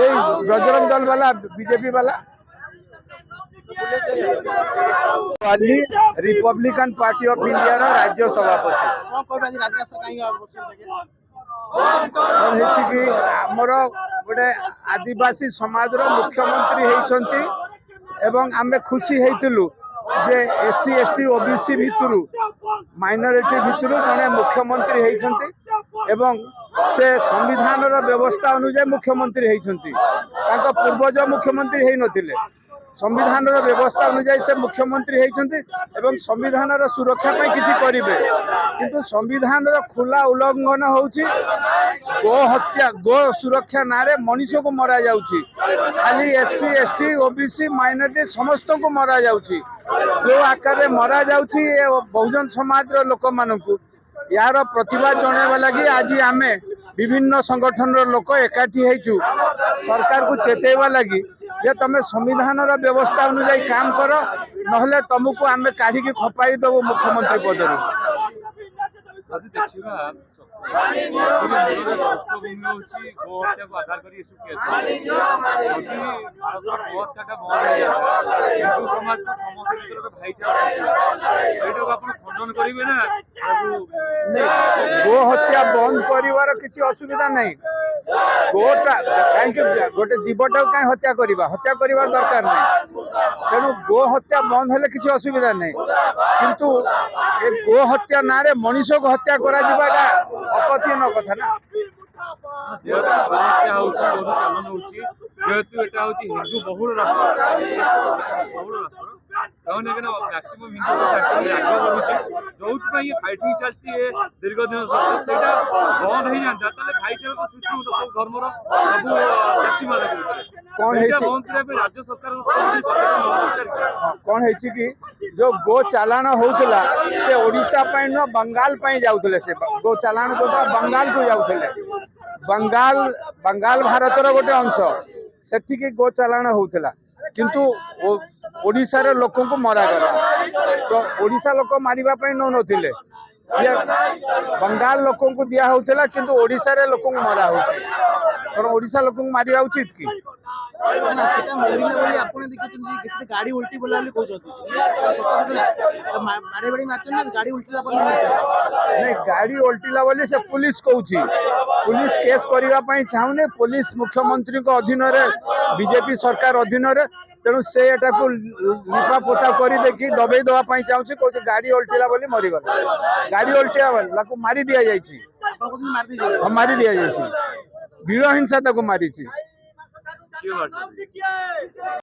এই বজরং দল वाला बीजेपी वाला वाली रिपब्लिकन पार्टी ऑफ इंडिया रो राज्य सभापति कि आमर गोटे आदिवासी समाज रो मुख्यमंत्री होइछंती एवं आमे खुशी हेतुलु जे एससी एसटी ओबीसी भितरु माइनॉरिटी भितरु जने मुख्यमंत्री होइछंती एवं से संविधान रो व्यवस्था अनुसार मुख्यमंत्री होइछंती तांको पूर्वज मुख्यमंत्री हेइ नथिले संविधान रो व्यवस्था अनुसार से मुख्यमंत्री होइछंती एवं संविधान रो सुरक्षा पई किछि करिवे किंतु संविधान रो खुला उल्लंघन होउची गो हत्या गो सुरक्षा नारे मनुष्य को मरा जाउची खाली एससी एसटी ओबीसी माइनॉरिटी समस्त को मरा जाउची जो आकार रे मरा जाउची बहुजन समाज रो लोक मानकू यार प्रतिवाद जणाइबा लागि आज आमे विभिन्न संगठन रो लोक एकाठी हेचु सरकार को चेतेइबा लागि जे तमे संविधान रो व्यवस्था अनुसार काम करो नहले तुमको आमे काढी के खपाई दबो मुख्यमंत्री पद रो आज देखिबा आधार करी हिंदू समाज को खंडन करेंगे ना गो हत्या बंद करिवार किसी असुविधा नहीं गोटा कहीं गोटे जीवटा कहीं हत्या करिवार दरकार नहीं तेणु गो हत्या बंद हेले किसी असुविधा नहीं किंतु ए गो हत्या नारे मनीष को हत्या करा जिबाटा अपथीन कथा ना जेहेतु एटा होची हिंदू बहुल राष्ट्र मैक्सिमम हिंदू आगे बढ़ुची जो फाइटिंग चलती है दीर्घ दिन सेटा बंद हो जाता भाईचारा तो सृष्टि होता सब धर्मर सब जाति मान कौन बंद करने राज्य सरकार कौन है कि जो गो चालान होउतला से ओडिशा पई न बंगाल पई जाउतले से गो चालान जो बंगाल को जाउतले बंगाल भारत रो गोटे अंश सेठी के गो चालान होउतला किंतु ओडिशा रे लोकों को मरा गला तो ओडिशा लोक मारिबा पई न नथिले बंगाल लोकों को दिया होउतला किंतु ओडिशा रे लोकों को मरा होउची और ओडिशा लोकों को मारिबा उचित की गाड़ी उल्टी बोला नहीं गाड़ी उल्टिला बोली से पुलिस कहूची पुलिस केस करबा पई चाहुने पुलिस मुख्यमंत्री को अधीन रे बीजेपी सरकार अधीन रे तेणु से एटा को लिपा पोता करी देखी दबे दवा पई चाहुची कहूची गाड़ी उल्टिला बोली मरी गला गाड़ी उल्टिया लाको मारी दिया जायछि मारी दिया जायछि भीड़ हिंसा ताको मारीछि।